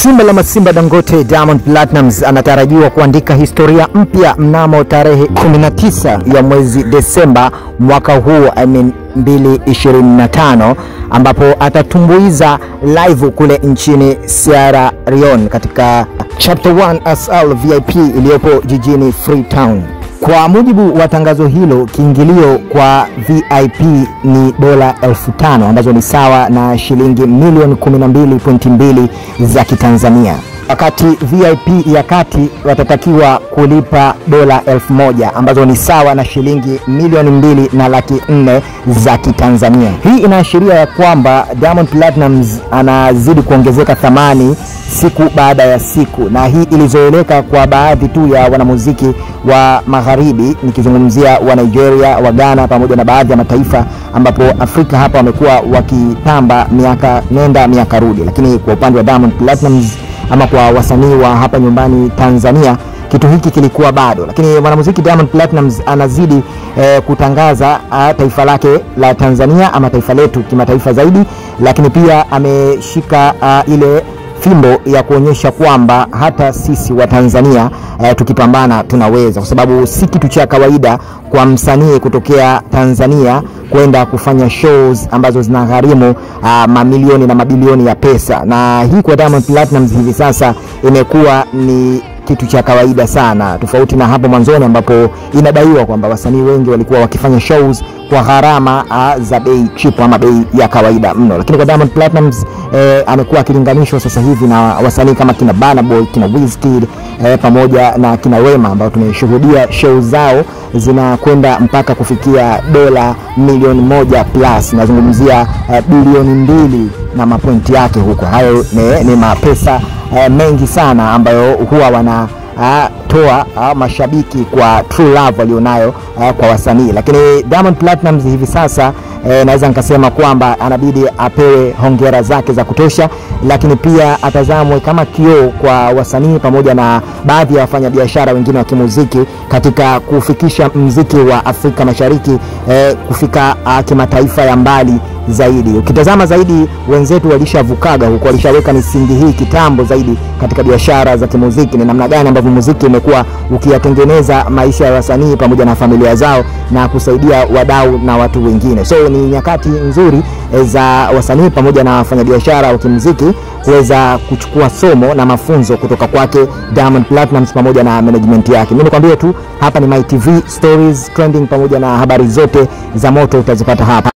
Simba la Masimba Dangote Diamond Platnumz anatarajiwa kuandika historia mpya mnamo tarehe 19 ya mwezi Desemba mwaka huu 2025, ambapo atatumbuiza live kule nchini Sierra Leone katika Chapter 1 ASL VIP iliyopo jijini Freetown. Kwa mujibu wa tangazo hilo, kiingilio kwa VIP ni dola 5,000 ambazo ni sawa na shilingi milioni 12.2 za Kitanzania. Wakati VIP ya kati watatakiwa kulipa dola 1,000 ambazo ni sawa na shilingi milioni 2.4 za Kitanzania. Hii inaashiria ya kwamba Diamond Platnumz anazidi kuongezeka thamani siku baada ya siku, na hii ilizoeleka kwa baadhi tu ya wanamuziki wa magharibi, nikizungumzia wa Nigeria, wa Ghana pamoja na baadhi ya mataifa ambapo Afrika hapa wamekuwa wakitamba miaka nenda miaka rudi. Lakini kwa upande wa Diamond Platnumz ama kwa wasanii wa hapa nyumbani Tanzania, kitu hiki kilikuwa bado. Lakini mwanamuziki Diamond Platnumz anazidi kutangaza taifa lake la Tanzania ama taifa letu kimataifa zaidi, lakini pia ameshika ile fimbo ya kuonyesha kwamba hata sisi wa Tanzania tukipambana tunaweza, kwa sababu si kitu cha kawaida kwa msanii kutokea Tanzania kwenda kufanya shows ambazo zinagharimu mamilioni na mabilioni ya pesa. Na hii kwa Diamond Platnumz hivi sasa imekuwa ni kitu cha kawaida sana, tofauti na hapo mwanzoni ambapo inadaiwa kwamba wasanii wengi walikuwa wakifanya shows kwa gharama za bei cheap ama bei ya kawaida mno. Lakini kwa Diamond Platnumz amekuwa akilinganishwa sasa hivi na wasanii kama kina Burna Boy, kina Wizkid pamoja na kina Wema ambao tumeshuhudia shows zao zinakwenda mpaka kufikia dola milioni 1 plus, nazungumzia bilioni 2 na mapointi yake huko. Hayo ni mapesa mengi sana ambayo huwa wana toa mashabiki kwa true love walionayo kwa wasanii. Lakini Diamond Platnumz hivi sasa naweza nikasema kwamba anabidi apewe hongera zake za kutosha, lakini pia atazamwe kama kioo kwa wasanii pamoja na baadhi ya wafanyabiashara wengine wa kimuziki katika kufikisha muziki wa Afrika Mashariki kufika kimataifa ya mbali zaidi. Ukitazama zaidi wenzetu walishavukaga huko, walishaweka misingi hii kitambo zaidi katika biashara za kimuziki, ni namna gani ambavyo muziki umekuwa ukiyatengeneza maisha ya wasanii pamoja na familia zao na kusaidia wadau na watu wengine. So ni nyakati nzuri za wasanii pamoja na wafanyabiashara wa kimuziki kuweza kuchukua somo na mafunzo kutoka kwake Diamond Platnumz pamoja na management yake. Mimi nikwambie tu, hapa ni My TV Stories Trending, pamoja na habari zote za moto utazipata hapa.